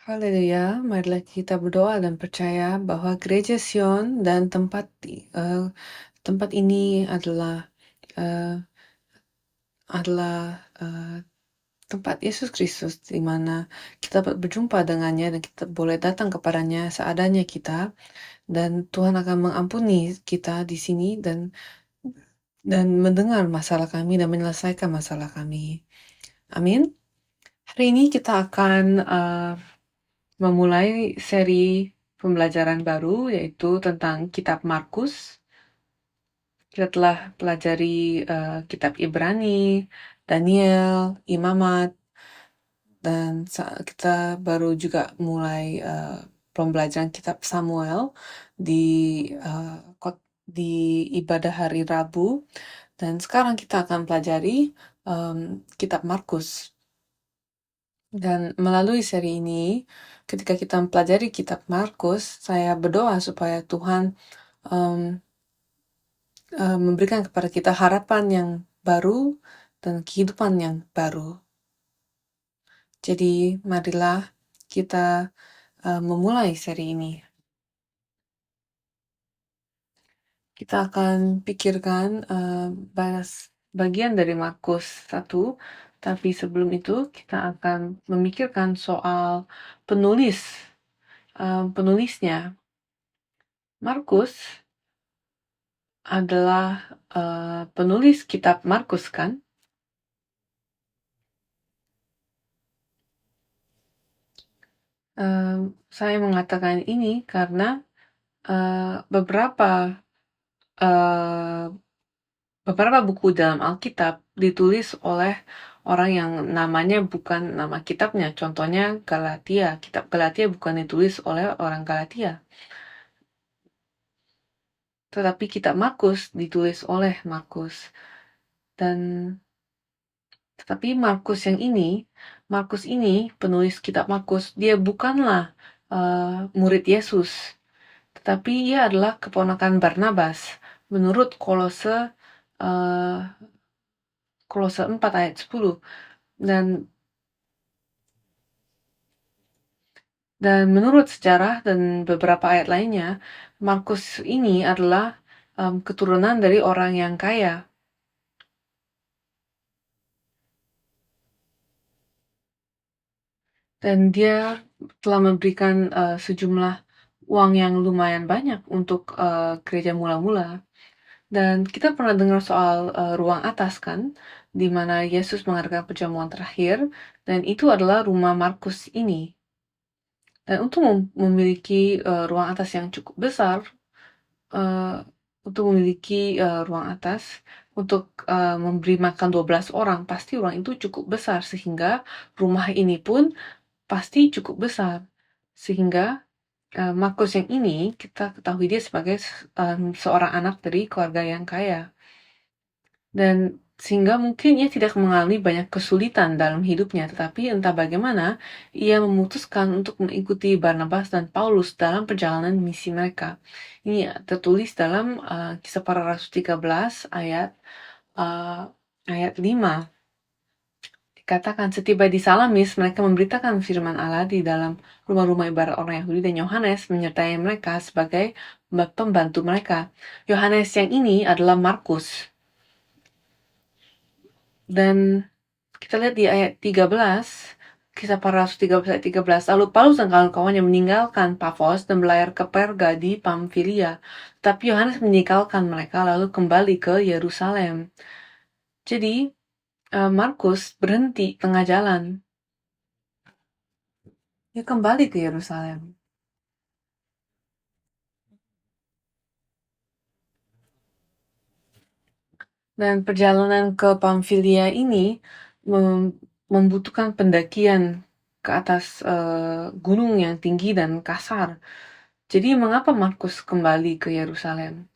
Haleluya, marilah kita berdoa dan percaya bahwa Gereja Sion dan tempat ini eh, adalah tempat Yesus Kristus, di mana kita dapat berjumpa dengannya dan kita boleh datang kepadanya seadanya kita, dan Tuhan akan mengampuni kita di sini dan mendengar masalah kami dan menyelesaikan masalah kami. Amin. Hari ini kita akan memulai seri pembelajaran baru, yaitu tentang kitab Markus. Kita telah pelajari kitab Ibrani, Daniel, Imamat, dan kita baru juga mulai pembelajaran kitab Samuel di uh, ibadah hari Rabu. Dan sekarang kita akan pelajari kitab Markus. Dan melalui seri ini, ketika kita mempelajari kitab Markus, saya berdoa supaya Tuhan um, memberikan kepada kita harapan yang baru dan kehidupan yang baru. Jadi, marilah kita memulai seri ini. Kita akan pikirkan bagian dari Markus 1, tapi sebelum itu kita akan memikirkan soal penulisnya. Markus adalah penulis kitab Markus, kan? Saya mengatakan ini karena beberapa buku dalam Alkitab ditulis oleh orang yang namanya bukan nama kitabnya. Contohnya Galatia. Kitab Galatia bukan ditulis oleh orang Galatia, tetapi kitab Markus ditulis oleh Markus. Tetapi Markus ini, penulis kitab Markus, dia bukanlah murid Yesus, tetapi ia adalah keponakan Barnabas. Menurut Kolose 4 ayat 10. Dan menurut sejarah dan beberapa ayat lainnya, Markus ini adalah keturunan dari orang yang kaya. Dan dia telah memberikan sejumlah uang yang lumayan banyak untuk gereja mula-mula. Dan kita pernah dengar soal ruang atas, kan? Di mana Yesus mengadakan perjamuan terakhir, dan itu adalah rumah Markus ini. Dan untuk memiliki ruang atas yang cukup besar, untuk memberi makan 12 orang, pasti ruang itu cukup besar, sehingga rumah ini pun pasti cukup besar. Sehingga Markus yang ini, kita ketahui dia sebagai seorang anak dari keluarga yang kaya. Dan sehingga mungkin ia tidak mengalami banyak kesulitan dalam hidupnya, tetapi entah bagaimana ia memutuskan untuk mengikuti Barnabas dan Paulus dalam perjalanan misi mereka. Ini tertulis dalam Kisah Para Rasul 13 ayat 5. Dikatakan, setiba di Salamis, mereka memberitakan firman Allah di dalam rumah-rumah ibadat orang Yahudi, dan Yohanes menyertai mereka sebagai pembantu mereka. Yohanes yang ini adalah Markus. Dan kita lihat di ayat 13, Kisah Para Rasul 13 ayat 13. Lalu Paulus dan kawan-kawannya meninggalkan Pafos dan berlayar ke Perga di Pamfilia. Tapi Yohanes meninggalkan mereka lalu kembali ke Yerusalem. Jadi, Markus berhenti tengah jalan. Dia kembali ke Yerusalem. Dan perjalanan ke Pamfilia ini membutuhkan pendakian ke atas gunung yang tinggi dan kasar. Jadi mengapa Markus kembali ke Yerusalem?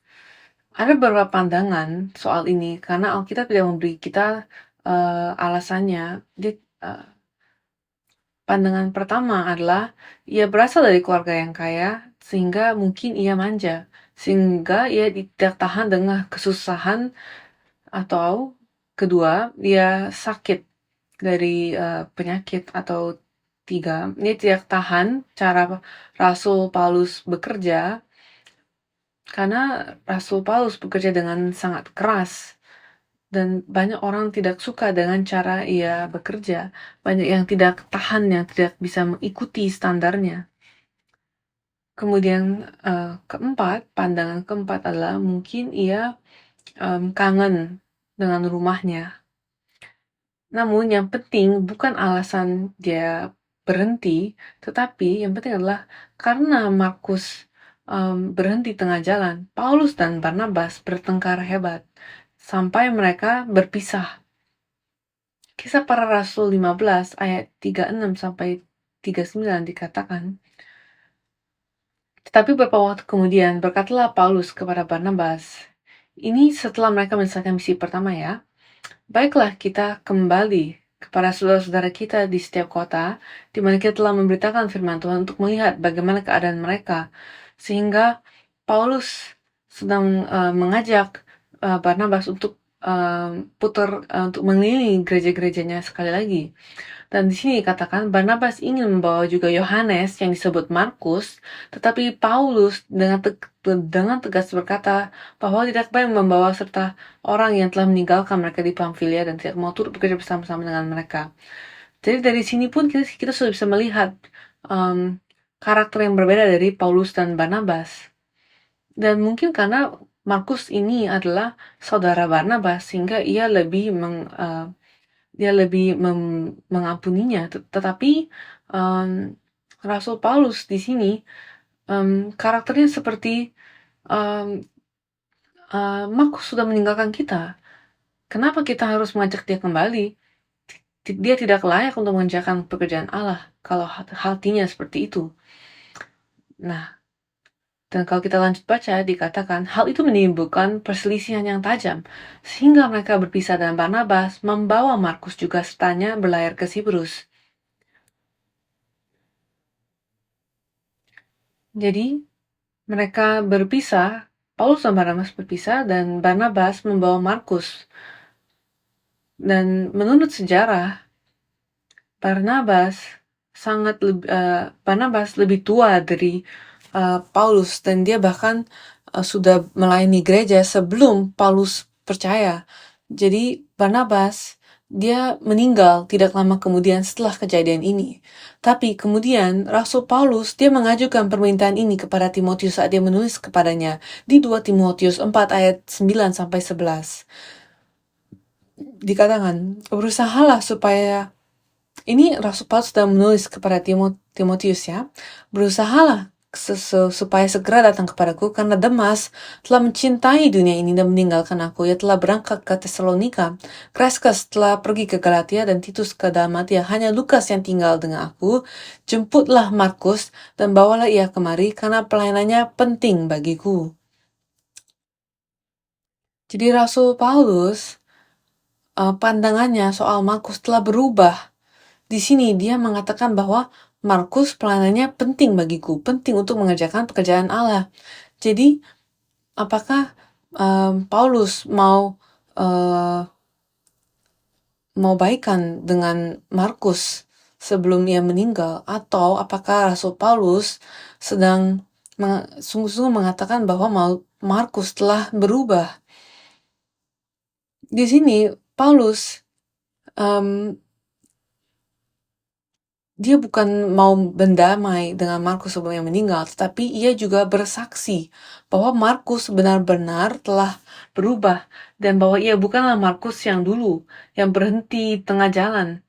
Ada beberapa pandangan soal ini karena Alkitab tidak memberi kita alasannya. Pandangan pertama adalah ia berasal dari keluarga yang kaya, sehingga mungkin ia manja, sehingga ia tidak tahan dengan kesusahan, atau kedua, dia sakit dari penyakit atau 3, dia tidak tahan cara Rasul Paulus bekerja, karena Rasul Paulus bekerja dengan sangat keras. Dan banyak orang tidak suka dengan cara ia bekerja. Banyak yang tidak tahan, yang tidak bisa mengikuti standarnya. Kemudian pandangan keempat adalah mungkin ia kangen dengan rumahnya. Namun yang penting bukan alasan dia berhenti, tetapi yang penting adalah karena Markus berhenti tengah jalan, Paulus dan Barnabas bertengkar hebat sampai mereka berpisah. Kisah Para Rasul 15 ayat 36 sampai 39 dikatakan, tetapi beberapa waktu kemudian berkatalah Paulus kepada Barnabas, ini setelah mereka menyelesaikan misi pertama ya, baiklah kita kembali kepada saudara-saudara kita di setiap kota, di mana kita telah memberitakan firman Tuhan untuk melihat bagaimana keadaan mereka. Sehingga Paulus sedang mengajak Barnabas untuk untuk mengelilingi gereja-gerejanya sekali lagi. Dan di sini dikatakan Barnabas ingin membawa juga Yohanes yang disebut Markus, tetapi Paulus dengan tegas berkata bahwa tidak baik membawa serta orang yang telah meninggalkan mereka di Pamfilia dan tidak mau turut bekerja bersama-sama dengan mereka. Jadi dari sini pun kita sudah bisa melihat karakter yang berbeda dari Paulus dan Barnabas. Dan mungkin karena Markus ini adalah saudara Barnabas, sehingga ia lebih mengampuninya. Tetapi Rasul Paulus di sini karakternya seperti Markus sudah meninggalkan kita. Kenapa kita harus mengajak dia kembali? Dia tidak layak untuk mengerjakan pekerjaan Allah kalau hatinya seperti itu. Nah, dan kalau kita lanjut baca, dikatakan hal itu menimbulkan perselisihan yang tajam, sehingga mereka berpisah dan Barnabas membawa Markus juga sertanya berlayar ke Siprus. Jadi, mereka berpisah, Paulus dan Barnabas berpisah, dan Barnabas membawa Markus. Dan menurut sejarah, Barnabas lebih tua dari Paulus, dan dia bahkan sudah melayani gereja sebelum Paulus percaya. Jadi Barnabas dia meninggal tidak lama kemudian setelah kejadian ini. Tapi kemudian Rasul Paulus dia mengajukan permintaan ini kepada Timotius saat dia menulis kepadanya di 2 Timotius 4 ayat 9 sampai 11. Dikatakan, berusahalah supaya ini Rasul Paulus sudah menulis kepada Timotius ya, berusahalah supaya segera datang kepadaku, karena Demas telah mencintai dunia ini dan meninggalkan aku. Ia telah berangkat ke Tesalonika, Kreskas telah pergi ke Galatia, dan Titus ke Dalmatia. Hanya Lukas yang tinggal dengan aku. Jemputlah Markus dan bawalah ia kemari, karena pelayanannya penting bagiku. Jadi Rasul Paulus pandangannya soal Markus telah berubah. Di sini dia mengatakan bahwa Markus pelayanannya penting bagiku, penting untuk mengerjakan pekerjaan Allah. Jadi, apakah Paulus mau baikan dengan Markus sebelum ia meninggal, atau apakah Rasul Paulus sedang sungguh-sungguh mengatakan bahwa Markus telah berubah? Di sini Paulus dia bukan mau berdamai dengan Markus sebelum ia meninggal, tetapi ia juga bersaksi bahwa Markus benar-benar telah berubah dan bahwa ia bukanlah Markus yang dulu, yang berhenti tengah jalan,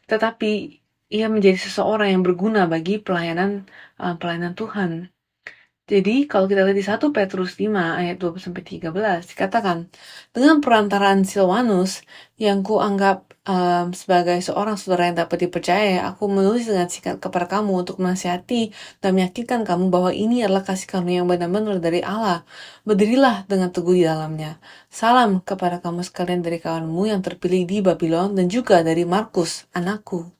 tetapi ia menjadi seseorang yang berguna bagi pelayanan Tuhan. Jadi kalau kita lihat di 1 Petrus 5 ayat 12-13 dikatakan, dengan perantaraan Silwanus yang kuanggap sebagai seorang saudara yang dapat dipercaya, aku menulis dengan singkat kepada kamu untuk menasihati dan meyakinkan kamu bahwa ini adalah kasih karunia yang benar-benar dari Allah. Berdirilah dengan teguh di dalamnya. Salam kepada kamu sekalian dari kawanmu yang terpilih di Babylon dan juga dari Markus, anakku.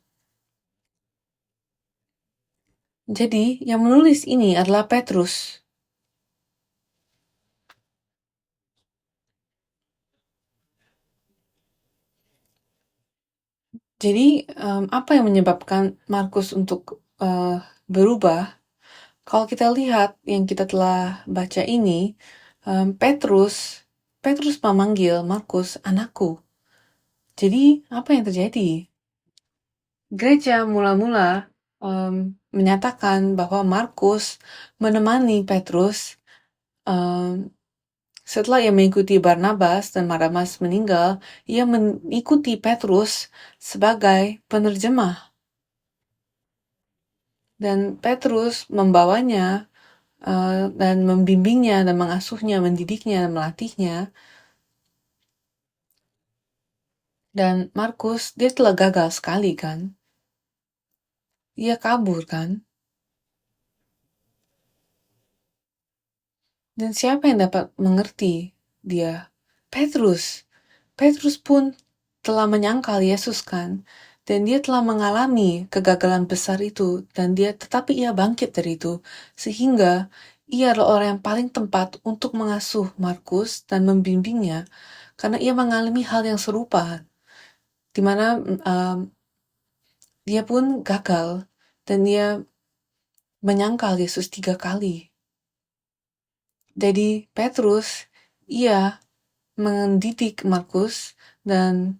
Jadi, yang menulis ini adalah Petrus. Jadi, apa yang menyebabkan Markus untuk berubah? Kalau kita lihat yang kita telah baca ini, Petrus memanggil Markus anakku. Jadi, apa yang terjadi? Gereja mula-mula menyatakan bahwa Markus menemani Petrus setelah ia mengikuti Barnabas dan Barnabas meninggal. Ia mengikuti Petrus sebagai penerjemah, dan Petrus membawanya dan membimbingnya dan mengasuhnya, mendidiknya dan melatihnya. Dan Markus, dia telah gagal sekali kan? Ia kabur kan? Dan siapa yang dapat mengerti dia? Petrus. Petrus pun telah menyangkal Yesus kan? Dan dia telah mengalami kegagalan besar itu, dan tetapi ia bangkit dari itu, sehingga ia adalah orang yang paling tepat untuk mengasuh Markus dan membimbingnya, karena ia mengalami hal yang serupa, di mana dia pun gagal, dan dia menyangkal Yesus 3 kali. Jadi Petrus, ia mendidik Markus dan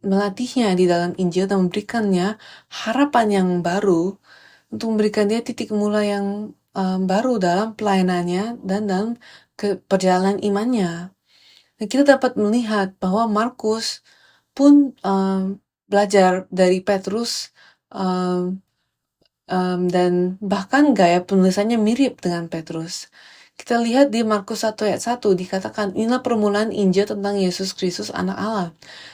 melatihnya di dalam Injil dan memberikannya harapan yang baru, untuk memberikan dia titik mula yang baru dalam pelayanannya dan dalam perjalanan imannya. Dan kita dapat melihat bahwa Markus pun belajar dari Petrus, dan bahkan gaya penulisannya mirip dengan Petrus. Kita lihat di Markus 1 ayat 1 dikatakan, inilah permulaan Injil tentang Yesus Kristus anak Allah.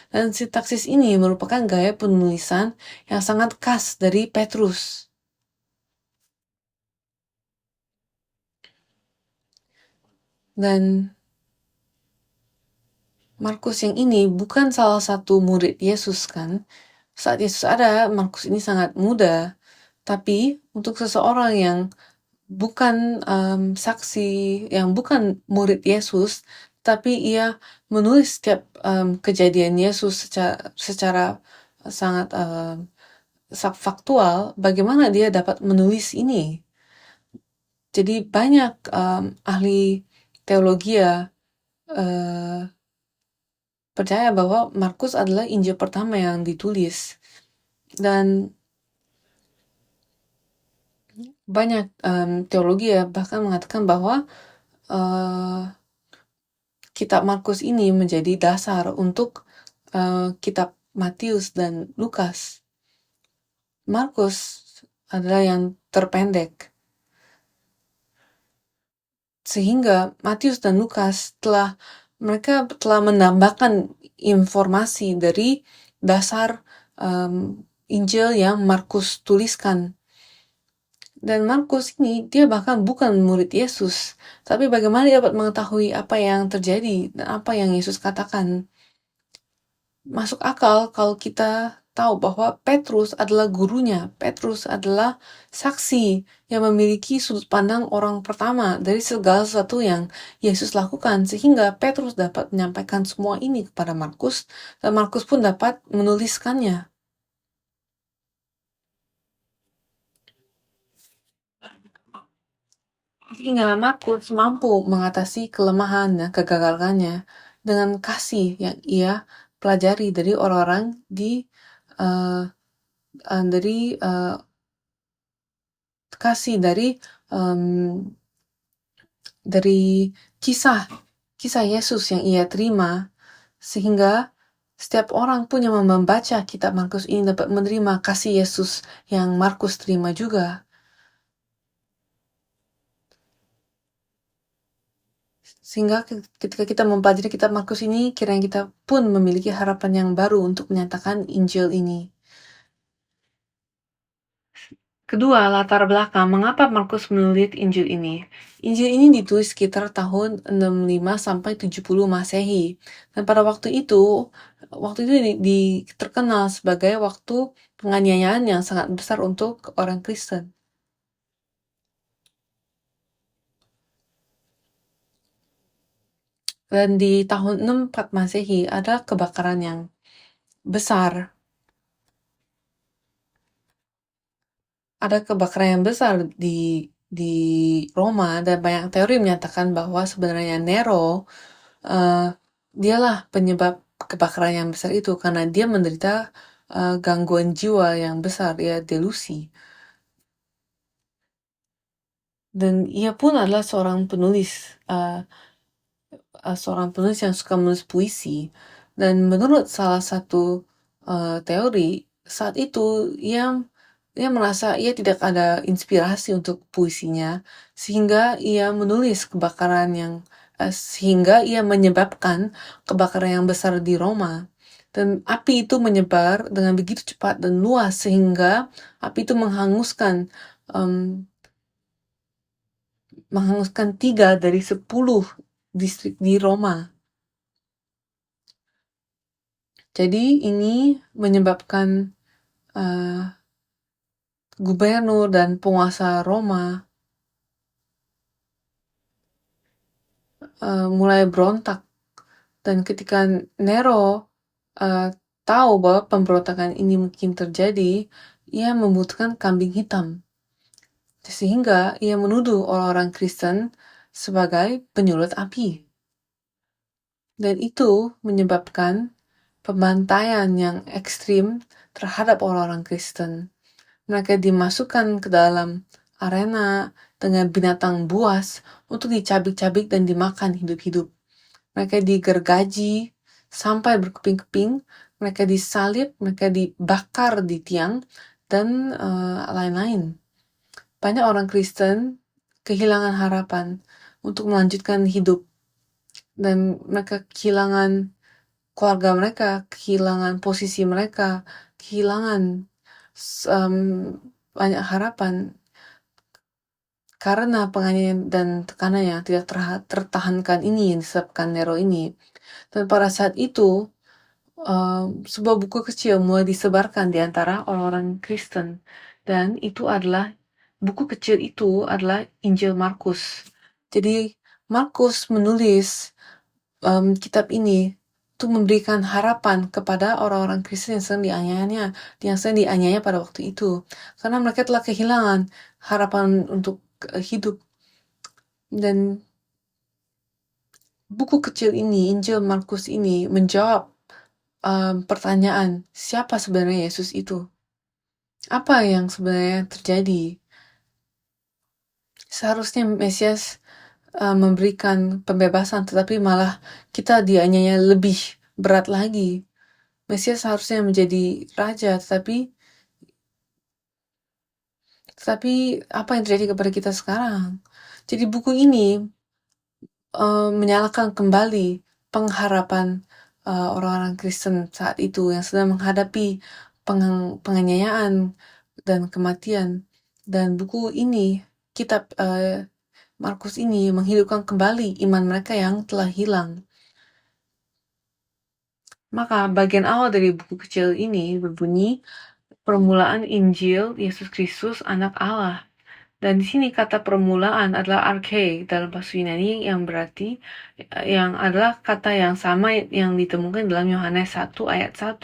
Dan sintaksis ini merupakan gaya penulisan yang sangat khas dari Petrus. Dan Markus yang ini bukan salah satu murid Yesus kan? Saat Yesus ada, Markus ini sangat muda. Tapi untuk seseorang yang bukan saksi, yang bukan murid Yesus, tapi ia menulis setiap kejadian Yesus secara sangat faktual. Bagaimana dia dapat menulis ini? Jadi banyak ahli teologi percaya bahwa Markus adalah Injil pertama yang ditulis, dan banyak teologi bahkan mengatakan bahwa kitab Markus ini menjadi dasar untuk kitab Matius dan Lukas. Markus adalah yang terpendek, sehingga Matius dan Lukas mereka telah menambahkan informasi dari dasar Injil yang Markus tuliskan. Dan Markus ini, dia bahkan bukan murid Yesus, tapi bagaimana dia dapat mengetahui apa yang terjadi dan apa yang Yesus katakan. Masuk akal kalau kita tahu bahwa Petrus adalah gurunya. Petrus adalah saksi yang memiliki sudut pandang orang pertama dari segala sesuatu yang Yesus lakukan, sehingga Petrus dapat menyampaikan semua ini kepada Markus, dan Markus pun dapat menuliskannya. Sehingga Markus mampu mengatasi kelemahan dan kegagalannya dengan kasih yang ia pelajari dari orang-orang dari kisah Yesus yang ia terima, sehingga setiap orang pun yang membaca kitab Markus ini dapat menerima kasih Yesus yang Markus terima juga. Sehingga ketika kita mempelajari kitab Markus ini, kiranya kita pun memiliki harapan yang baru untuk menyatakan Injil ini. Kedua, latar belakang mengapa Markus menulis Injil ini. Injil ini ditulis sekitar tahun 65 sampai 70 Masehi. Dan pada waktu itu terkenal sebagai waktu penganiayaan yang sangat besar untuk orang Kristen. Dan di tahun 64 Masehi ada kebakaran yang besar. Ada kebakaran yang besar di Roma, dan banyak teori menyatakan bahwa sebenarnya Nero dialah penyebab kebakaran yang besar itu karena dia menderita gangguan jiwa yang besar, ya delusi. Dan ia pun adalah seorang penulis yang suka menulis puisi. Dan menurut salah satu teori, saat itu ia merasa ia tidak ada inspirasi untuk puisinya, sehingga ia menulis sehingga ia menyebabkan kebakaran yang besar di Roma. Dan api itu menyebar dengan begitu cepat dan luas sehingga api itu menghanguskan 3 dari 10 distrik di Roma. Jadi ini menyebabkan gubernur dan penguasa Roma mulai berontak. Dan ketika Nero tahu bahwa pemberontakan ini mungkin terjadi, ia membutuhkan kambing hitam. Sehingga ia menuduh orang-orang Kristen sebagai penyulut api. Dan itu menyebabkan pembantaian yang ekstrim terhadap orang-orang Kristen. Mereka dimasukkan ke dalam arena dengan binatang buas untuk dicabik-cabik dan dimakan hidup-hidup. Mereka digergaji sampai berkeping-keping, mereka disalib, mereka dibakar di tiang, dan lain-lain. Banyak orang Kristen kehilangan harapan untuk melanjutkan hidup, dan mereka kehilangan keluarga mereka, kehilangan posisi mereka, kehilangan banyak harapan karena penganiayaan dan tekanan yang tidak tertahankan ini yang disebabkan Nero ini. Dan pada saat itu sebuah buku kecil mulai disebarkan di antara orang-orang Kristen, dan buku kecil itu adalah Injil Markus. Jadi Markus menulis kitab ini untuk memberikan harapan kepada orang-orang Kristen yang sedang dianiaya pada waktu itu, karena mereka telah kehilangan harapan untuk hidup. Dan buku kecil ini, Injil Markus ini, menjawab pertanyaan, siapa sebenarnya Yesus itu? Apa yang sebenarnya terjadi? Seharusnya Mesias memberikan pembebasan, tetapi malah kita dianiaya lebih berat lagi. Mesias seharusnya menjadi raja, tetapi apa yang terjadi kepada kita sekarang? Jadi buku ini menyalakan kembali pengharapan orang-orang Kristen saat itu yang sedang menghadapi penganiayaan dan kematian. Dan buku ini, kitab Markus ini, menghidupkan kembali iman mereka yang telah hilang. Maka bagian awal dari buku kecil ini berbunyi, permulaan Injil Yesus Kristus Anak Allah. Dan di sini kata permulaan adalah arche dalam bahasa Yunani, yang adalah kata yang sama yang ditemukan dalam Yohanes 1 ayat 1.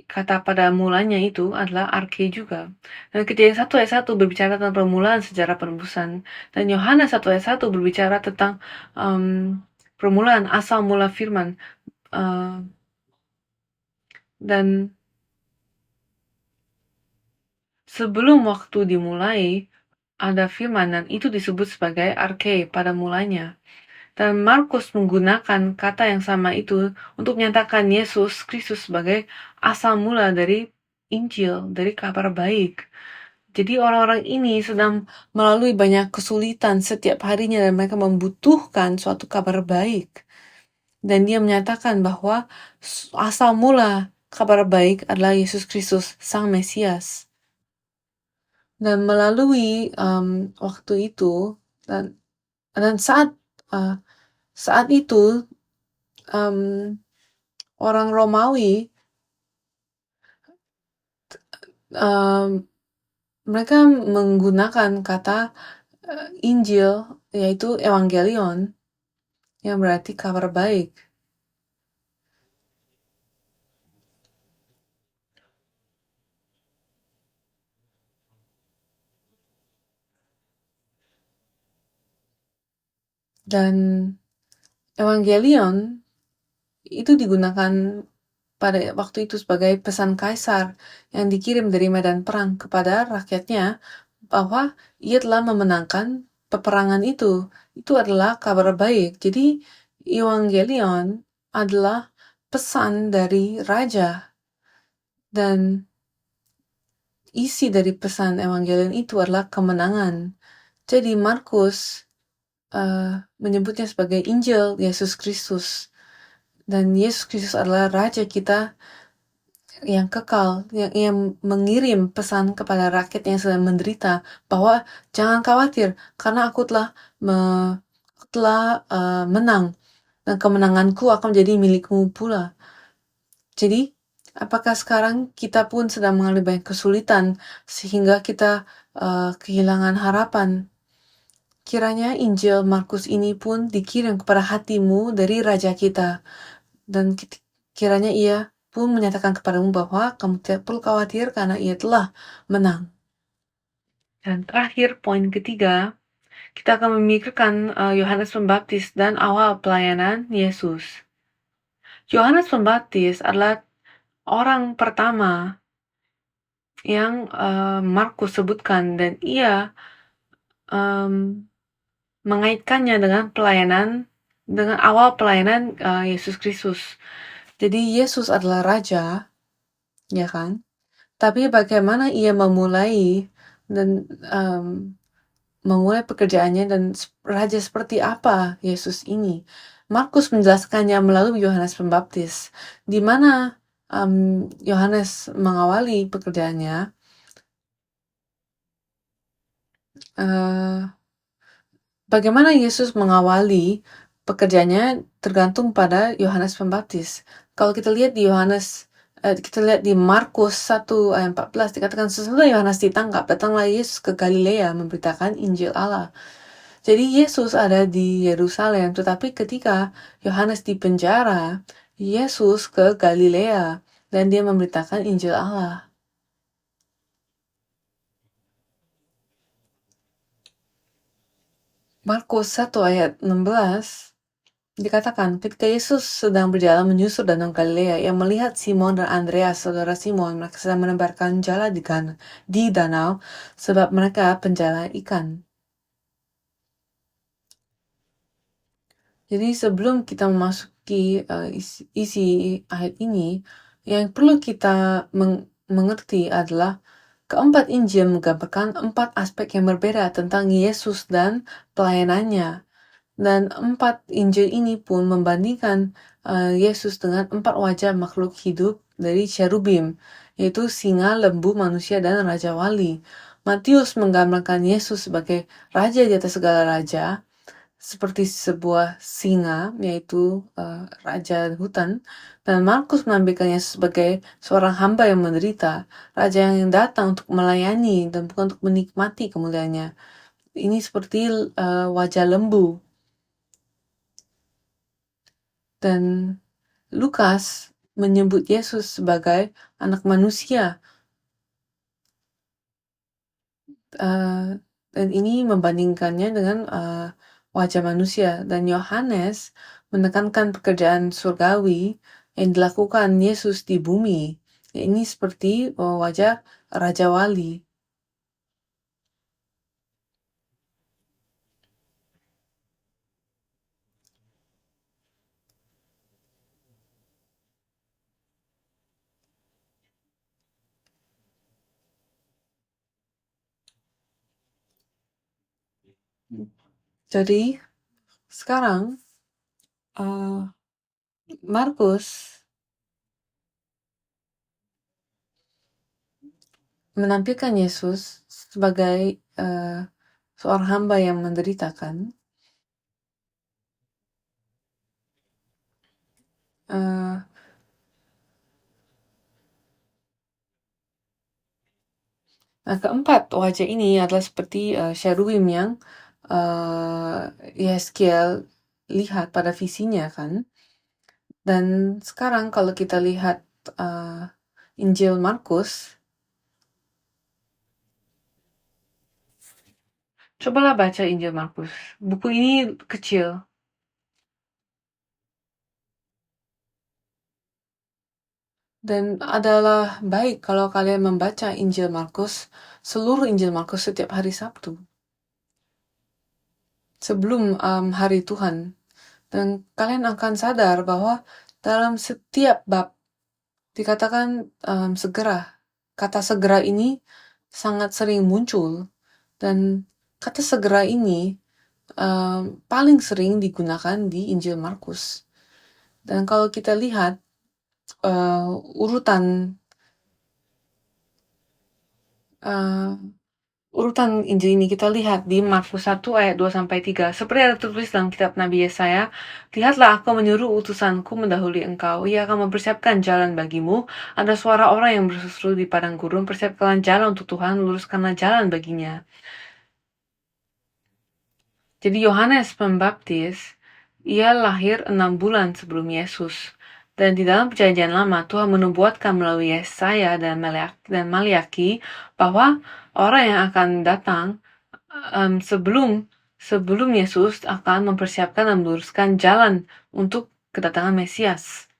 Kata pada mulanya itu adalah arche juga. Dan Kejadian 1 ayat 1 berbicara tentang permulaan sejarah penebusan. Dan Yohanes 1 ayat 1 berbicara tentang permulaan asal mula firman. Dan sebelum waktu dimulai, ada firman, dan itu disebut sebagai arche pada mulanya. Dan Markus menggunakan kata yang sama itu untuk menyatakan Yesus Kristus sebagai asal mula dari Injil, dari kabar baik. Jadi orang-orang ini sedang melalui banyak kesulitan setiap harinya dan mereka membutuhkan suatu kabar baik. Dan dia menyatakan bahwa asal mula kabar baik adalah Yesus Kristus, Sang Mesias. Dan melalui waktu itu dan saat itu orang Romawi mereka menggunakan kata Injil, yaitu Evangelion, yang berarti kabar baik. Dan evangelion itu digunakan pada waktu itu sebagai pesan kaisar yang dikirim dari medan perang kepada rakyatnya bahwa ia telah memenangkan peperangan itu. Itu adalah kabar baik. Jadi evangelion adalah pesan dari raja, dan isi dari pesan evangelion itu adalah kemenangan. Jadi Markus menyebutnya sebagai Injil Yesus Kristus. Dan Yesus Kristus adalah Raja kita yang kekal, yang mengirim pesan kepada rakyat yang sedang menderita bahwa jangan khawatir karena aku telah menang, dan kemenanganku akan menjadi milikmu pula. Jadi apakah sekarang kita pun sedang mengalami banyak kesulitan sehingga kita kehilangan harapan? Kiranya Injil Markus ini pun dikirim kepada hatimu dari Raja kita, dan kiranya ia pun menyatakan kepadamu bahwa kamu tidak perlu khawatir karena ia telah menang. Dan terakhir, poin ketiga, kita akan memikirkan Yohanes Pembaptis dan awal pelayanan Yesus. Yohanes Pembaptis adalah orang pertama yang Markus sebutkan, dan ia mengaitkannya dengan awal pelayanan Yesus Kristus. Jadi Yesus adalah Raja, ya kan? Tapi bagaimana ia memulai pekerjaannya, dan Raja seperti apa Yesus ini? Markus menjelaskannya melalui Yohanes Pembaptis, di mana Yohanes mengawali pekerjaannya. Bagaimana Yesus mengawali pekerjaannya tergantung pada Yohanes Pembaptis. Kalau kita lihat di Markus 1 ayat 14 dikatakan, sesudah Yohanes ditangkap, datanglah Yesus ke Galilea memberitakan Injil Allah. Jadi Yesus ada di Yerusalem, tetapi ketika Yohanes di penjara, Yesus ke Galilea dan dia memberitakan Injil Allah. Markus 1 ayat 16 dikatakan, ketika Yesus sedang berjalan menyusur danau Galilea, ia melihat Simon dan Andreas, saudara Simon, mereka sedang menebarkan jala di danau sebab mereka penjala ikan. Jadi sebelum kita memasuki isi ayat ini, yang perlu kita mengerti adalah keempat Injil menggambarkan 4 aspek yang berbeda tentang Yesus dan pelayanannya. Dan 4 Injil ini pun membandingkan Yesus dengan 4 wajah makhluk hidup dari cherubim, yaitu singa, lembu, manusia, dan raja wali. Matius menggambarkan Yesus sebagai raja di atas segala raja, seperti sebuah singa, yaitu raja hutan. Dan Markus menampilkan Yesus sebagai seorang hamba yang menderita, raja yang datang untuk melayani dan bukan untuk menikmati kemuliaannya. Ini seperti wajah lembu. Dan Lukas menyebut Yesus sebagai anak manusia. Dan ini membandingkannya dengan wajah manusia. Dan Yohanes menekankan pekerjaan surgawi yang dilakukan Yesus di bumi. Ini seperti wajah Raja Wali. Jadi sekarang Markus menampilkan Yesus sebagai seorang hamba yang menderitakan. Nah, keempat wajah ini adalah seperti cherubim yang Yeskiel lihat pada visinya kan. Dan sekarang kalau kita lihat Injil Markus, cobalah baca Injil Markus. Buku ini kecil. Dan adalah baik kalau kalian membaca Injil Markus, seluruh Injil Markus setiap hari Sabtu. Sebelum hari Tuhan. Dan kalian akan sadar bahwa dalam setiap bab dikatakan segera. Kata segera ini sangat sering muncul. Dan kata segera ini paling sering digunakan di Injil Markus. Dan kalau kita lihat urutan Injil ini, kita lihat di Markus 1 ayat 2-3. Seperti ada tertulis dalam kitab Nabi Yesaya, "Lihatlah, aku menyuruh utusanku mendahului engkau. Ia akan mempersiapkan jalan bagimu. Ada suara orang yang berseru di padang gurun, persiapkanlah jalan untuk Tuhan, luruskanlah jalan baginya." Jadi Yohanes Pembaptis, ia lahir 6 bulan sebelum Yesus. Dan di dalam perjanjian lama, Tuhan menubuatkan melalui Yesaya dan Maliaki bahwa orang yang akan datang sebelum Yesus akan mempersiapkan dan meluruskan jalan untuk kedatangan Mesias.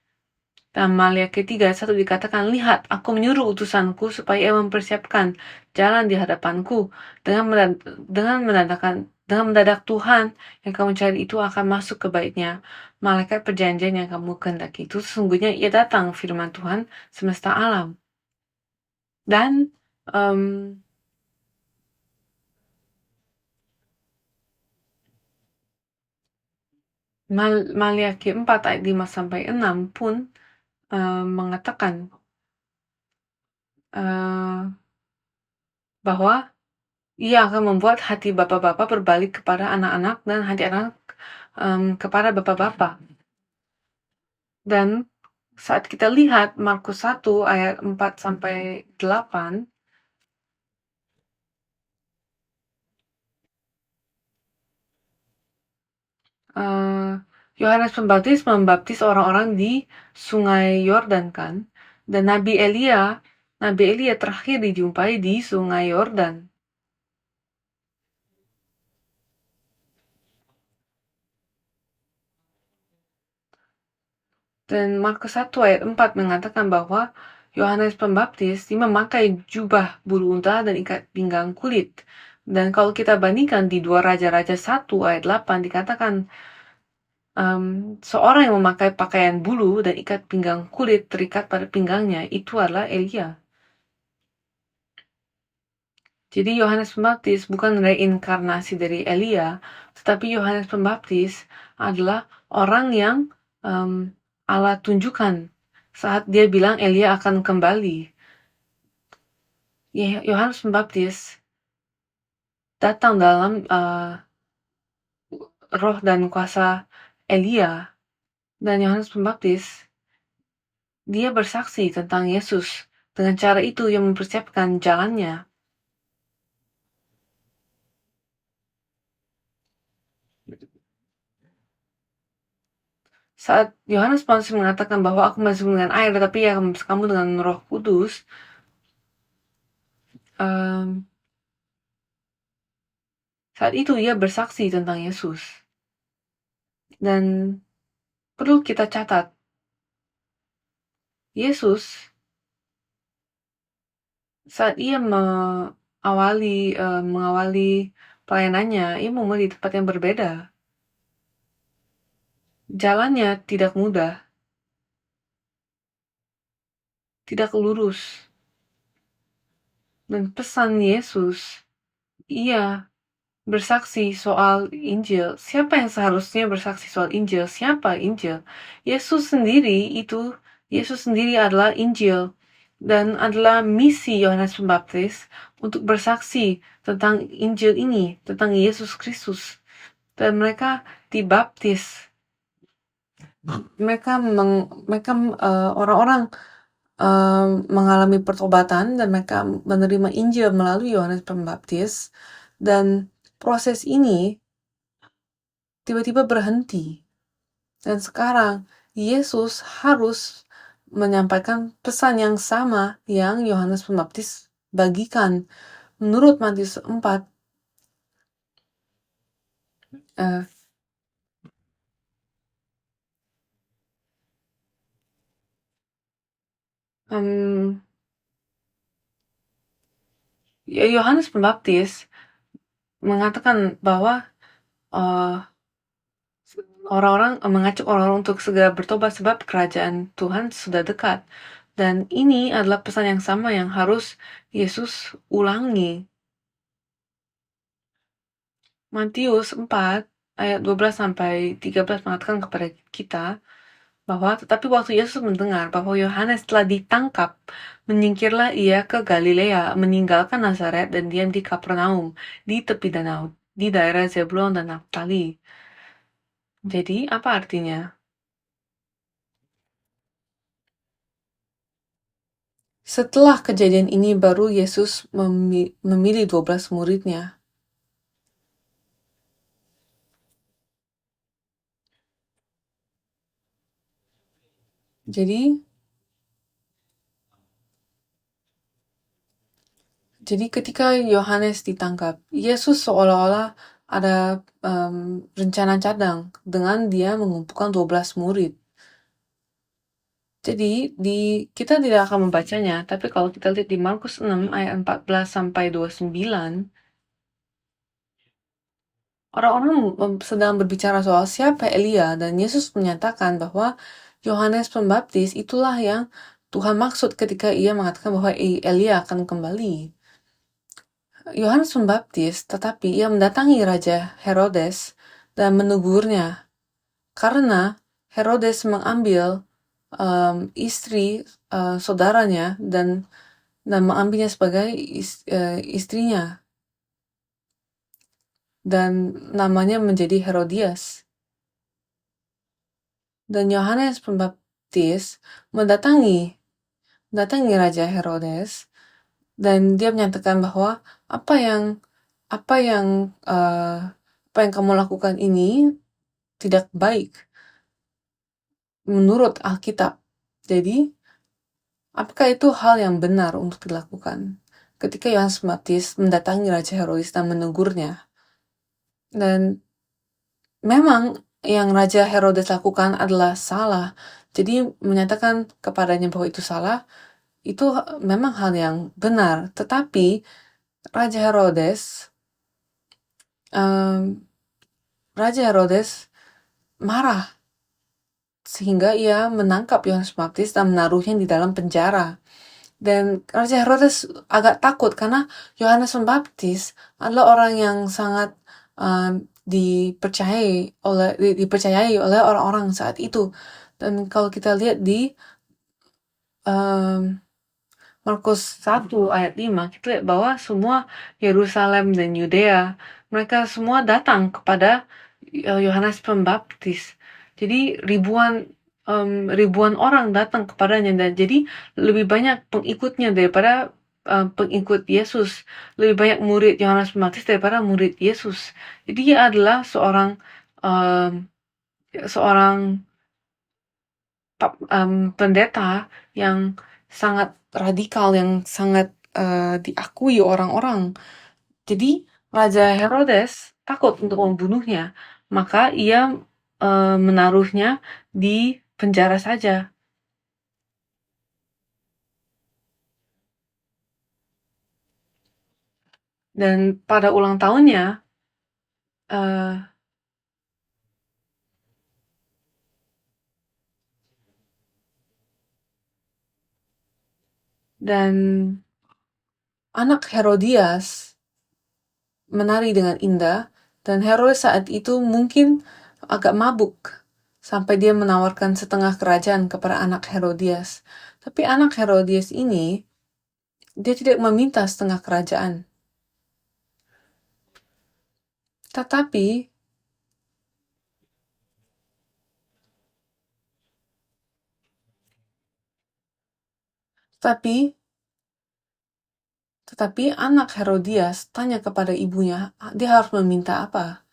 Dan Maliaki 3:1 dikatakan, "Lihat, aku menyuruh utusanku supaya ia mempersiapkan jalan di hadapanku. Dengan mendadak Tuhan yang kamu cari itu akan masuk ke baitnya. Malaikat perjanjian yang kamu kehendaki itu sesungguhnya ia datang, firman Tuhan semesta alam." Dan Maliaki 4 ayat 5-6 pun mengatakan bahwa ia akan membuat hati bapak-bapak berbalik kepada anak-anak dan hati anak kepada bapak-bapak. Dan saat kita lihat Markus 1 ayat 4-8, Yohanes Pembaptis membaptis orang-orang di Sungai Yordan kan, dan Nabi Elia terakhir dijumpai di Sungai Yordan. Dan Markus 1 ayat 4 mengatakan bahwa Yohanes Pembaptis dia memakai jubah bulu unta dan ikat pinggang kulit. Dan kalau kita bandingkan di 2 Raja-Raja 1 ayat 8 dikatakan seorang yang memakai pakaian bulu dan ikat pinggang kulit terikat pada pinggangnya itu adalah Elia. Jadi Yohanes Pembaptis bukan reinkarnasi dari Elia, tetapi Yohanes Pembaptis adalah orang yang Allah tunjukkan saat dia bilang Elia akan kembali. Yohanes Pembaptis datang dalam roh dan kuasa Elia, dan Yohanes Pembaptis dia bersaksi tentang Yesus. Dengan cara itu yang mempersiapkan jalannya. Saat Yohanes Pembaptis mengatakan bahwa aku masih dengan air, tetapi ya kamu dengan Roh Kudus, saat itu ia bersaksi tentang Yesus. Dan perlu kita catat, Yesus saat ia mengawali pelayanannya, ia memulai di tempat yang berbeda. Jalannya tidak mudah, tidak lurus. Dan pesan Yesus, ia bersaksi soal Injil. Siapa yang seharusnya bersaksi soal Injil? Siapa Injil? Yesus sendiri adalah Injil. Dan adalah misi Yohanes Pembaptis untuk bersaksi tentang Injil ini, tentang Yesus Kristus. Dan mereka dibaptis. Orang-orang mengalami pertobatan dan mereka menerima Injil melalui Yohanes Pembaptis. Dan proses ini tiba-tiba berhenti. Dan sekarang Yesus harus menyampaikan pesan yang sama yang Yohanes Pembaptis bagikan. Menurut Matius 4, eh, Yohanes Pembaptis mengatakan bahwa orang-orang mengajak orang-orang untuk segera bertobat sebab kerajaan Tuhan sudah dekat. Dan ini adalah pesan yang sama yang harus Yesus ulangi. Matius 4 ayat 12 sampai 13 mengatakan kepada kita bahwa tetapi waktu Yesus mendengar bahwa Yohanes telah ditangkap, menyingkirlah ia ke Galilea, meninggalkan Nazaret dan diam di Kapernaum, di tepi danau, di daerah Zebulon dan Naftali. Jadi, apa artinya? Setelah kejadian ini baru Yesus memilih 12 muridnya. Jadi ketika Yohanes ditangkap, Yesus seolah-olah ada rencana cadang dengan dia mengumpulkan 12 murid. Jadi kita tidak akan membacanya, tapi kalau kita lihat di Markus 6 ayat 14 sampai 29, orang-orang sedang berbicara soal siapa Elia dan Yesus menyatakan bahwa Yohanes Pembaptis itulah yang Tuhan maksud ketika ia mengatakan bahwa Elia akan kembali. Yohanes Pembaptis, tetapi ia mendatangi Raja Herodes dan menegurnya karena Herodes mengambil istri saudaranya dan mengambilnya sebagai istrinya, dan namanya menjadi Herodias. Dan Yohanes Pembaptis mendatangi Raja Herodes dan dia menyatakan bahwa apa yang kamu lakukan ini tidak baik menurut Alkitab. Jadi, apakah itu hal yang benar untuk dilakukan? Ketika Yohanes Pembaptis mendatangi Raja Herodes dan menegurnya. Dan memang yang Raja Herodes lakukan adalah salah. Jadi menyatakan kepadanya bahwa itu salah, itu memang hal yang benar. Tetapi Raja Herodes marah sehingga ia menangkap Yohanes Pembaptis dan menaruhnya di dalam penjara. Dan Raja Herodes agak takut karena Yohanes Pembaptis adalah orang yang sangat dipercayai oleh orang-orang saat itu. Dan kalau kita lihat di Markus 1 ayat 5, kita lihat bahwa semua Yerusalem dan Yudea, mereka semua datang kepada Yohanes Pembaptis. Jadi ribuan orang datang kepadanya, dan jadi lebih banyak pengikutnya daripada pengikut Yesus. Lebih banyak murid Yohanes Pembaptis daripada murid Yesus. Jadi dia adalah seorang pendeta yang sangat radikal, yang sangat diakui orang-orang. Jadi Raja Herodes takut untuk membunuhnya, maka ia menaruhnya di penjara saja. Dan pada ulang tahunnya, dan anak Herodias menari dengan indah, dan Herodes saat itu mungkin agak mabuk sampai dia menawarkan setengah kerajaan kepada anak Herodias. Tapi anak Herodias ini, dia tidak meminta setengah kerajaan. Tetapi anak Herodias tanya kepada ibunya, dia harus meminta apa?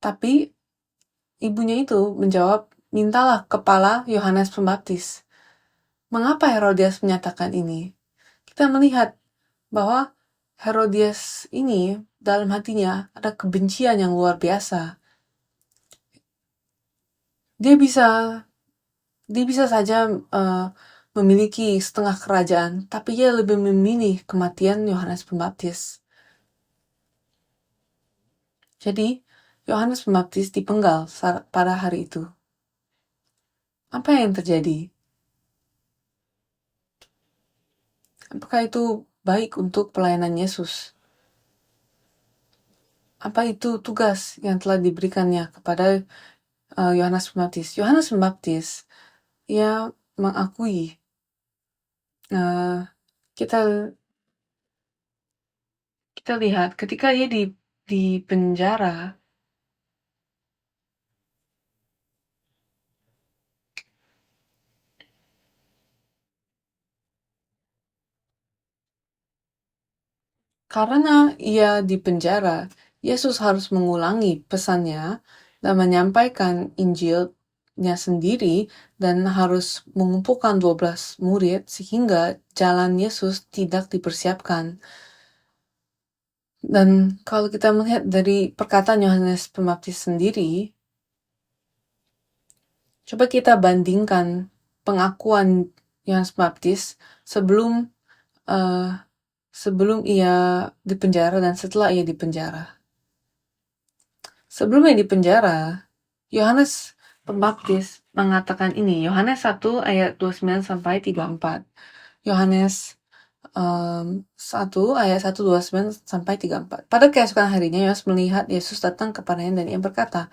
Tapi ibunya itu menjawab, mintalah kepala Yohanes Pembaptis. Mengapa Herodias menyatakan ini? Kita melihat bahwa Herodias ini dalam hatinya ada kebencian yang luar biasa. Dia bisa saja memiliki setengah kerajaan, tapi dia lebih memilih kematian Yohanes Pembaptis. Jadi, Yohanes Pembaptis dipenggal pada hari itu. Apa yang terjadi? Apakah itu baik untuk pelayanan Yesus? Apa itu tugas yang telah diberikannya kepada Yohanes Pembaptis? Yohanes Pembaptis, ia mengakui kita lihat ketika ia di penjara, karena ia di penjara, Yesus harus mengulangi pesannya dan menyampaikan Injilnya sendiri dan harus mengumpulkan 12 murid sehingga jalan Yesus tidak dipersiapkan. Dan kalau kita melihat dari perkataan Yohanes Pembaptis sendiri, coba kita bandingkan pengakuan Yohanes Pembaptis sebelum ia dipenjara dan setelah ia dipenjara. Sebelum ia dipenjara, Yohanes Pembaptis mengatakan ini, Yohanes 1 ayat 29 sampai 34. Yohanes 1 ayat 1, 29 sampai 34. Pada keesokan harinya, Yohanes melihat Yesus datang kepadanya dan ia berkata,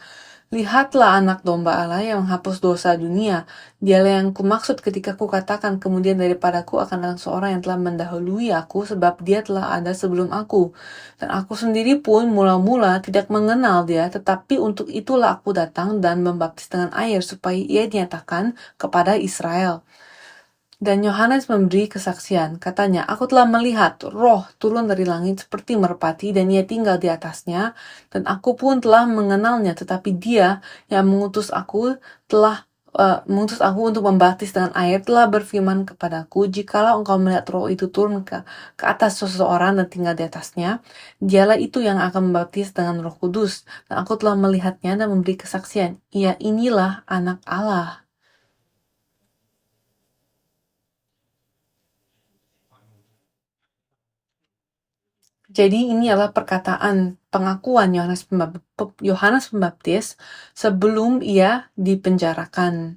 lihatlah anak domba Allah yang menghapus dosa dunia. Dialah yang kumaksud ketika kukatakan kemudian daripadaku akan datang seorang yang telah mendahului aku sebab dia telah ada sebelum aku. Dan aku sendiri pun mula-mula tidak mengenal dia, tetapi untuk itulah aku datang dan membaptis dengan air supaya ia dinyatakan kepada Israel. Dan Yohanes memberi kesaksian, katanya, aku telah melihat roh turun dari langit seperti merpati dan ia tinggal di atasnya, dan aku pun telah mengenalnya, tetapi dia yang mengutus aku untuk membaptis dengan air telah berfirman kepadaku, jikalau engkau melihat roh itu turun ke atas seseorang dan tinggal di atasnya, dialah itu yang akan membaptis dengan Roh Kudus, dan aku telah melihatnya dan memberi kesaksian, inilah anak Allah. Jadi ini adalah perkataan pengakuan Yohanes Pembaptis sebelum ia dipenjarakan.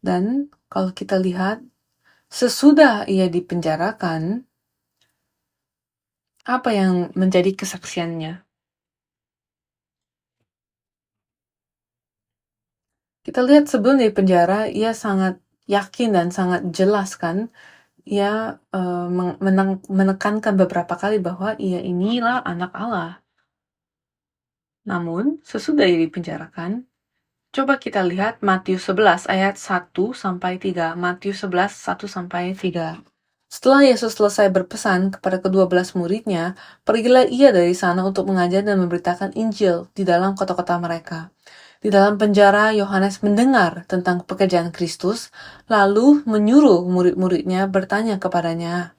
Dan kalau kita lihat, sesudah ia dipenjarakan, apa yang menjadi kesaksiannya? Kita lihat sebelum dipenjara, ia sangat yakin dan sangat jelas kan, ia menekankan beberapa kali bahwa ia inilah anak Allah. Namun, sesudah ia dipenjarakan, coba kita lihat Matius 11 ayat 1 sampai 3. Matius 11 1 sampai 3. Setelah Yesus selesai berpesan kepada ke-12 muridnya, pergilah ia dari sana untuk mengajar dan memberitakan Injil di dalam kota-kota mereka. Di dalam penjara, Yohanes mendengar tentang pekerjaan Kristus, lalu menyuruh murid-muridnya bertanya kepadanya,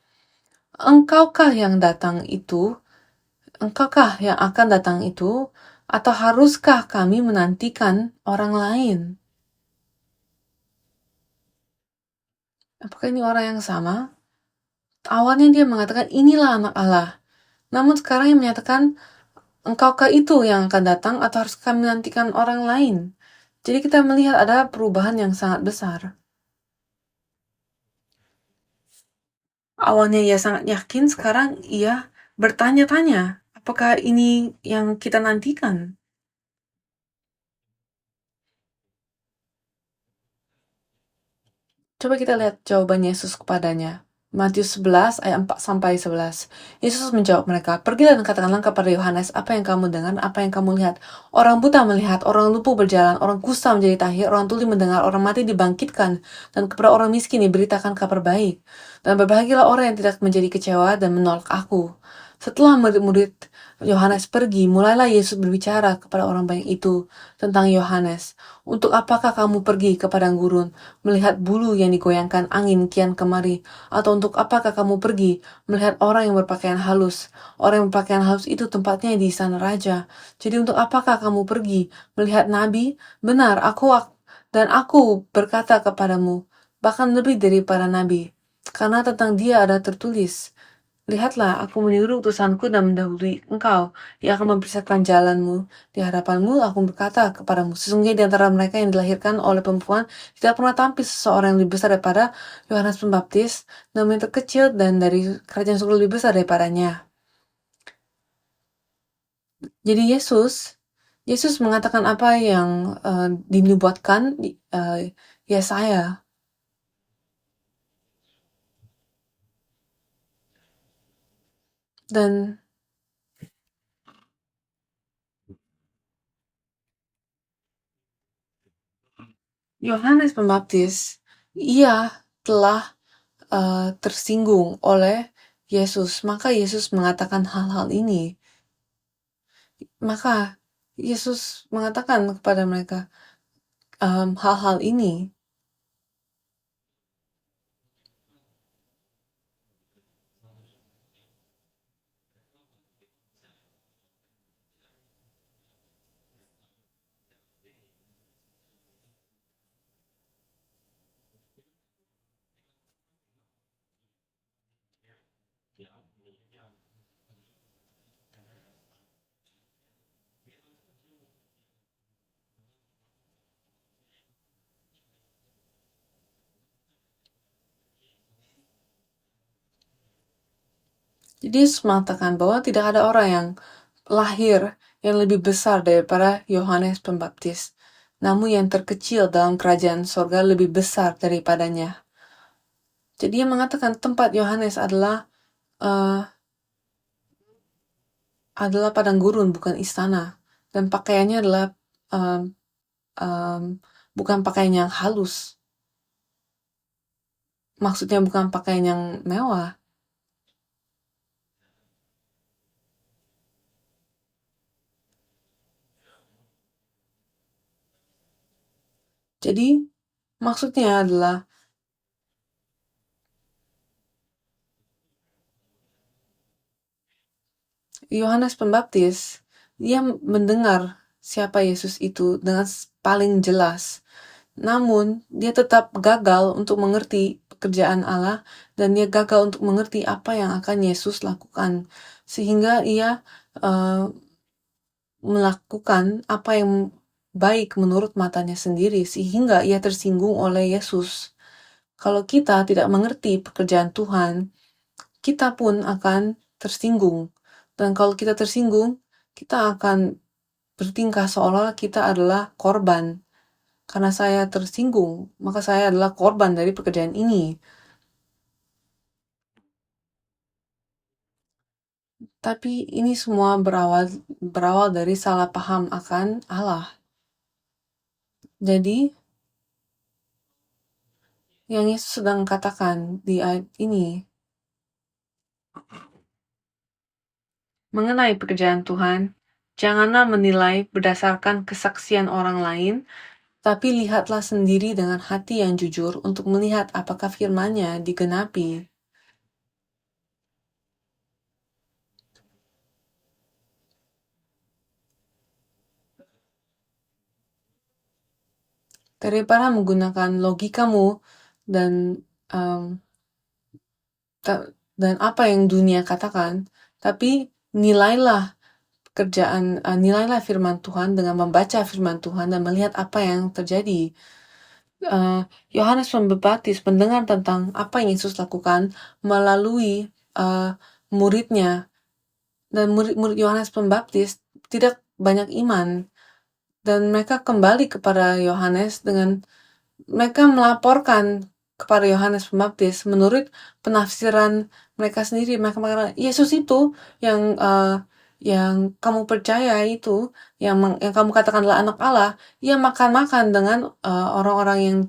Engkaukah yang akan datang itu? Atau haruskah kami menantikan orang lain? Apakah ini orang yang sama? Awalnya dia mengatakan, inilah anak Allah. Namun sekarang yang menyatakan, engkaukah itu yang akan datang atau harus kami menantikan orang lain? Jadi kita melihat ada perubahan yang sangat besar. Awalnya ia sangat yakin, sekarang ia bertanya-tanya, apakah ini yang kita nantikan? Coba kita lihat jawaban Yesus kepadanya. Matius 11 ayat 4 sampai 11. Yesus menjawab mereka, pergilah dan katakanlah kepada Yohanes apa yang kamu dengar, apa yang kamu lihat. Orang buta melihat, orang lumpuh berjalan, orang kusta menjadi tahir, orang tuli mendengar, orang mati dibangkitkan, dan kepada orang miskin diberitakan kabar baik. Dan berbahagialah orang yang tidak menjadi kecewa dan menolak aku. Setelah murid-murid Yohanes pergi, mulailah Yesus berbicara kepada orang banyak itu tentang Yohanes. Untuk apakah kamu pergi ke padang gurun, melihat bulu yang digoyangkan angin kian kemari? Atau untuk apakah kamu pergi, melihat orang yang berpakaian halus? Orang yang berpakaian halus itu tempatnya di istana raja. Jadi untuk apakah kamu pergi, melihat nabi? Benar, dan aku berkata kepadamu, bahkan lebih daripada nabi. Karena tentang dia ada tertulis, lihatlah, aku menyuruh utusanku dan mendahului engkau. Dia akan mempersiapkan jalanmu. Di hadapanmu, aku berkata kepadamu, sesungguhnya di antara mereka yang dilahirkan oleh perempuan, tidak pernah tampil seseorang yang lebih besar daripada Yohanes Pembaptis, namun yang terkecil dan dari kerajaan surga lebih besar daripadanya. Jadi Yesus mengatakan apa yang dinubuatkan Yesaya. Dan Yohanes Pembaptis, ia telah tersinggung oleh Yesus. Maka Yesus mengatakan hal-hal ini. Maka Yesus mengatakan kepada mereka hal-hal ini. Jadi Yesus mengatakan bahwa tidak ada orang yang lahir yang lebih besar daripada Yohanes Pembaptis. Namun yang terkecil dalam kerajaan sorga lebih besar daripadanya. Jadi dia mengatakan tempat Yohanes adalah padang gurun, bukan istana. Dan pakaiannya adalah bukan pakaian yang halus. Maksudnya bukan pakaian yang mewah. Jadi maksudnya adalah Yohanes Pembaptis, dia mendengar siapa Yesus itu dengan paling jelas. Namun, dia tetap gagal untuk mengerti pekerjaan Allah dan dia gagal untuk mengerti apa yang akan Yesus lakukan. Sehingga ia melakukan apa yang baik menurut matanya sendiri sehingga ia tersinggung oleh Yesus. Kalau kita tidak mengerti pekerjaan Tuhan, kita pun akan tersinggung. Dan kalau kita tersinggung, kita akan bertingkah seolah kita adalah korban. Karena saya tersinggung, maka saya adalah korban dari pekerjaan ini. Tapi ini semua berawal dari salah paham akan Allah. Jadi, yang Yesus sedang katakan di ayat ini mengenai pekerjaan Tuhan, janganlah menilai berdasarkan kesaksian orang lain, tapi lihatlah sendiri dengan hati yang jujur untuk melihat apakah firman-Nya digenapi. Daripada menggunakan logikamu dan dan apa yang dunia katakan, tapi nilailah nilailah firman Tuhan dengan membaca firman Tuhan dan melihat apa yang terjadi. Yohanes Pembaptis mendengar tentang apa yang Yesus lakukan melalui muridnya, dan murid-murid Yohanes Pembaptis tidak banyak iman, dan mereka kembali kepada Yohanes dengan mereka melaporkan kepada Yohanes Pembaptis menurut penafsiran mereka sendiri. Mereka mengatakan Yesus itu yang kamu percaya itu, yang kamu katakan adalah anak Allah, ia makan-makan dengan orang-orang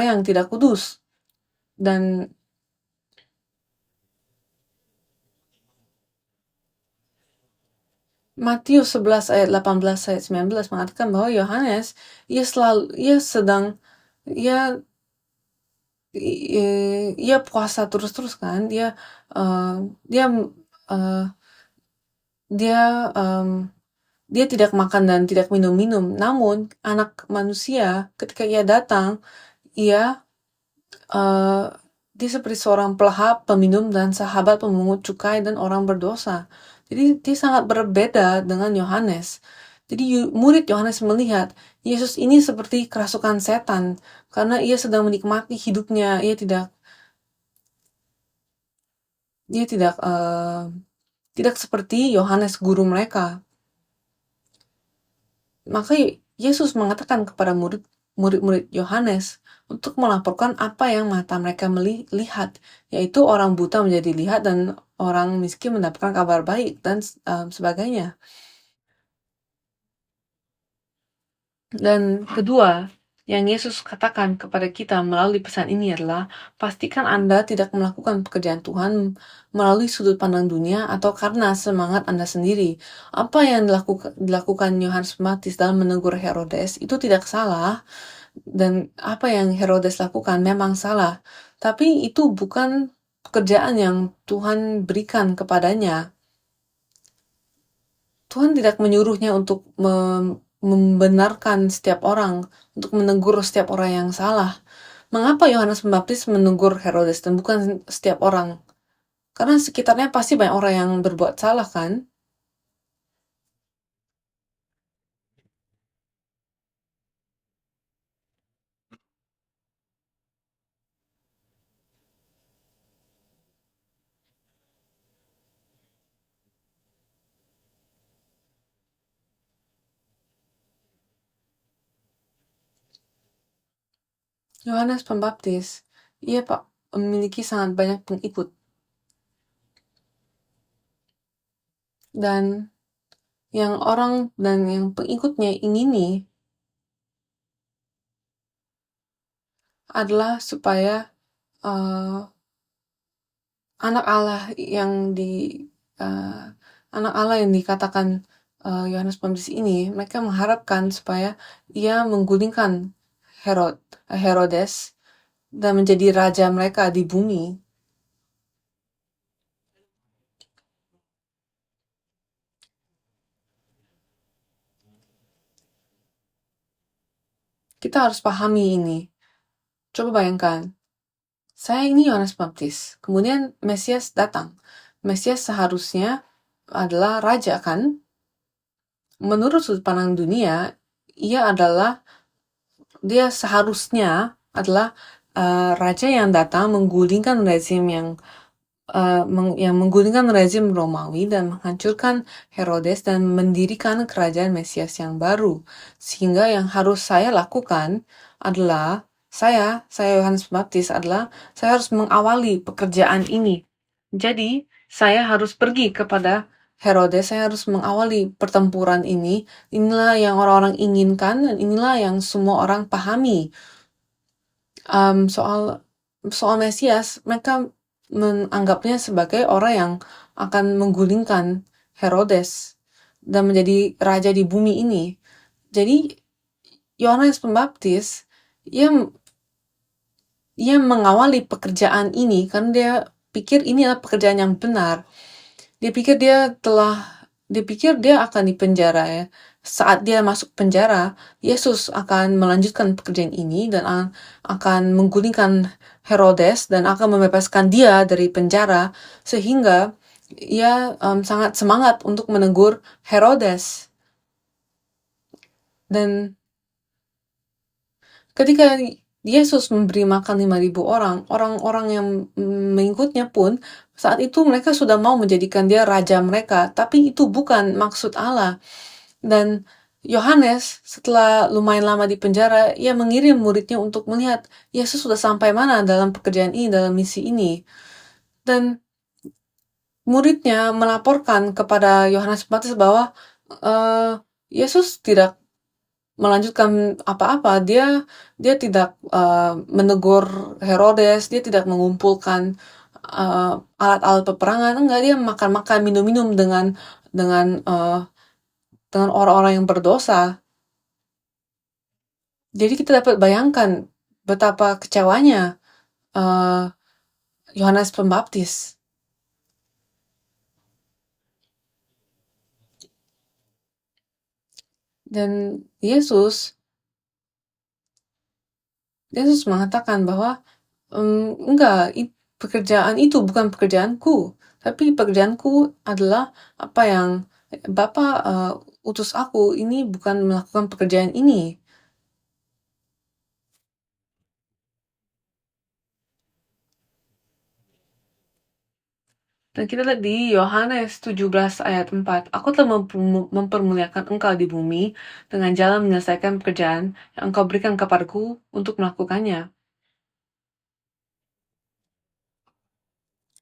yang tidak kudus. Dan Matius 11 ayat 18 ayat 19 mengatakan bahwa Yohanes ia ia puasa terus-terus kan, uh, dia uh, dia um, dia tidak makan dan tidak minum-minum. Namun anak manusia ketika ia datang, ia uh, dia seperti seorang pelahap, peminum, dan sahabat pemungut cukai dan orang berdosa. Jadi dia sangat berbeda dengan Yohanes. Jadi murid Yohanes melihat Yesus ini seperti kerasukan setan karena ia sedang menikmati hidupnya. Ia tidak seperti Yohanes guru mereka. Maka Yesus mengatakan kepada murid-murid Yohanes untuk melaporkan apa yang mata mereka melihat, yaitu orang buta menjadi lihat dan orang miskin mendapatkan kabar baik dan sebagainya. Dan kedua, yang Yesus katakan kepada kita melalui pesan ini adalah, pastikan Anda tidak melakukan pekerjaan Tuhan melalui sudut pandang dunia atau karena semangat Anda sendiri. Apa yang dilakukan Yohanes Pembaptis dalam menegur Herodes itu tidak salah, dan apa yang Herodes lakukan memang salah. Tapi itu bukan pekerjaan yang Tuhan berikan kepadanya. Tuhan tidak menyuruhnya untuk membenarkan setiap orang, untuk menegur setiap orang yang salah. Mengapa Yohanes Pembaptis menegur Herodes dan bukan setiap orang? Karena sekitarnya pasti banyak orang yang berbuat salah kan? Yohanes Pembaptis, ia Pak memiliki sangat banyak pengikut. Dan yang pengikutnya ingini adalah supaya anak Allah yang dikatakan Yohanes Pembaptis ini, mereka mengharapkan supaya ia menggulingkan Herodes dan menjadi raja mereka di bumi. Kita harus pahami ini. Coba bayangkan, saya ini Yohanes Pembaptis, kemudian Mesias datang. Mesias seharusnya adalah raja kan? Menurut sudut pandang dunia, dia seharusnya adalah raja yang datang menggulingkan rezim Romawi dan menghancurkan Herodes dan mendirikan kerajaan Mesias yang baru. Sehingga yang harus saya lakukan adalah saya Yohanes Pembaptis saya harus mengawali pekerjaan ini. Jadi saya harus pergi kepada Herodes, saya harus mengawali pertempuran ini. Inilah yang orang-orang inginkan dan inilah yang semua orang pahami. Soal Mesias, mereka menganggapnya sebagai orang yang akan menggulingkan Herodes dan menjadi raja di bumi ini. Jadi Yohanes Pembaptis ia mengawali pekerjaan ini karena dia pikir ini adalah pekerjaan yang benar. Dia pikir dia akan dipenjara ya. Saat dia masuk penjara, Yesus akan melanjutkan pekerjaan ini dan akan menggulingkan Herodes dan akan membebaskan dia dari penjara, sehingga ia sangat semangat untuk menegur Herodes. Dan ketika Yesus memberi makan 5.000 orang-orang yang mengikutnya pun saat itu mereka sudah mau menjadikan dia raja mereka, tapi itu bukan maksud Allah. Dan Yohanes setelah lumayan lama di penjara, ia mengirim muridnya untuk melihat Yesus sudah sampai mana dalam pekerjaan ini, dalam misi ini. Dan muridnya melaporkan kepada Yohanes Pembaptis bahwa Yesus tidak melanjutkan apa-apa. Dia tidak menegur Herodes, dia tidak mengumpulkan alat-alat peperangan. Enggak, dia makan-makan, minum-minum dengan dengan orang-orang yang berdosa. Jadi kita dapat bayangkan betapa kecewanya eh, Yohanes Pembaptis. Dan Yesus mengatakan bahwa enggak, pekerjaan itu bukan pekerjaanku, tapi pekerjaanku adalah apa yang Bapa utus aku, ini bukan melakukan pekerjaan ini. Dan kita lihat di Yohanes 17 ayat 4, aku telah mempermuliakan engkau di bumi dengan jalan menyelesaikan pekerjaan yang engkau berikan kepadaku untuk melakukannya.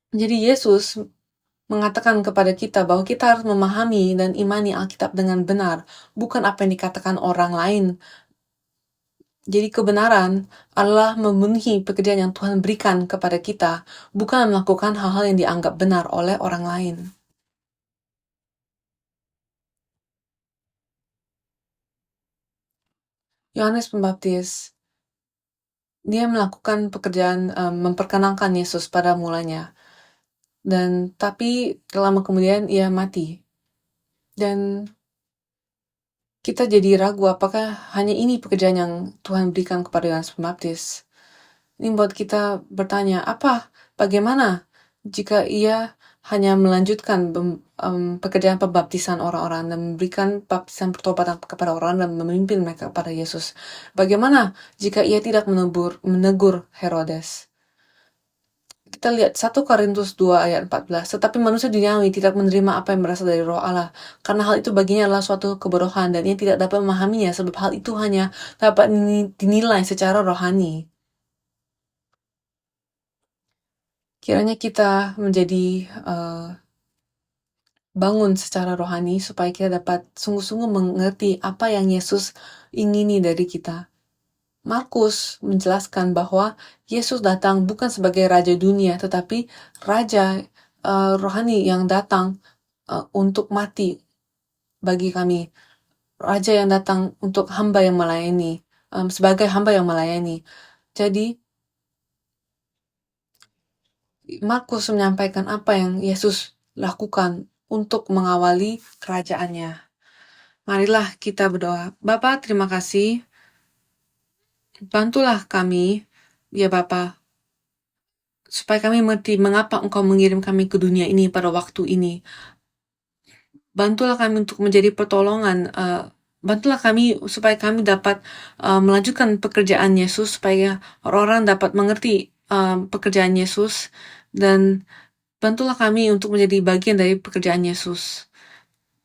Jadi Yesus mengatakan kepada kita bahwa kita harus memahami dan imani Alkitab dengan benar, bukan apa yang dikatakan orang lain. Jadi kebenaran adalah memenuhi pekerjaan yang Tuhan berikan kepada kita, bukan melakukan hal-hal yang dianggap benar oleh orang lain. Yohanes Pembaptis, dia melakukan pekerjaan memperkenalkan Yesus pada mulanya. Dan tapi lama kemudian ia mati. Dan kita jadi ragu apakah hanya ini pekerjaan yang Tuhan berikan kepada Yohanes Pembaptis. Ini buat kita bertanya, bagaimana jika ia hanya melanjutkan pekerjaan pembaptisan orang-orang dan memberikan baptisan pertobatan kepada orang dan memimpin mereka kepada Yesus? Bagaimana jika ia tidak menegur Herodes? Kita lihat 1 Korintus 2 ayat 14. Tetapi manusia duniawi tidak menerima apa yang berasal dari roh Allah, karena hal itu baginya adalah suatu kebodohan dan ia tidak dapat memahaminya sebab hal itu hanya dapat dinilai secara rohani. Kiranya kita menjadi bangun secara rohani supaya kita dapat sungguh-sungguh mengerti apa yang Yesus ingini dari kita. Markus menjelaskan bahwa Yesus datang bukan sebagai raja dunia, tetapi raja rohani yang datang untuk mati bagi kami. Raja yang datang untuk hamba yang melayani, sebagai hamba yang melayani. Jadi, Markus menyampaikan apa yang Yesus lakukan untuk mengawali kerajaannya. Marilah kita berdoa. Bapa, terima kasih. Bantulah kami, ya Bapa, supaya kami mengerti mengapa Engkau mengirim kami ke dunia ini pada waktu ini. Bantulah kami untuk menjadi pertolongan. Bantulah kami supaya kami dapat melanjutkan pekerjaan Yesus, supaya orang-orang dapat mengerti pekerjaan Yesus, dan bantulah kami untuk menjadi bagian dari pekerjaan Yesus.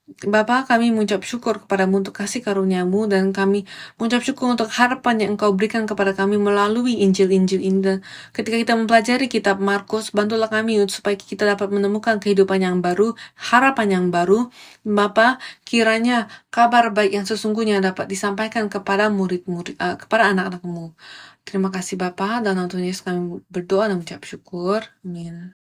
Bapa, kami mengucap syukur kepadamu untuk kasih karunia-Mu, dan kami mengucap syukur untuk harapan yang Engkau berikan kepada kami melalui Injil-Injil ini. Dan ketika kita mempelajari kitab Markus, bantulah kami supaya kita dapat menemukan kehidupan yang baru, harapan yang baru. Bapa, kiranya kabar baik yang sesungguhnya dapat disampaikan kepada murid-murid, kepada anak-anak-Mu. Terima kasih Bapa, dan Tuhan Yesus kami berdoa dan mengucap syukur. Amin.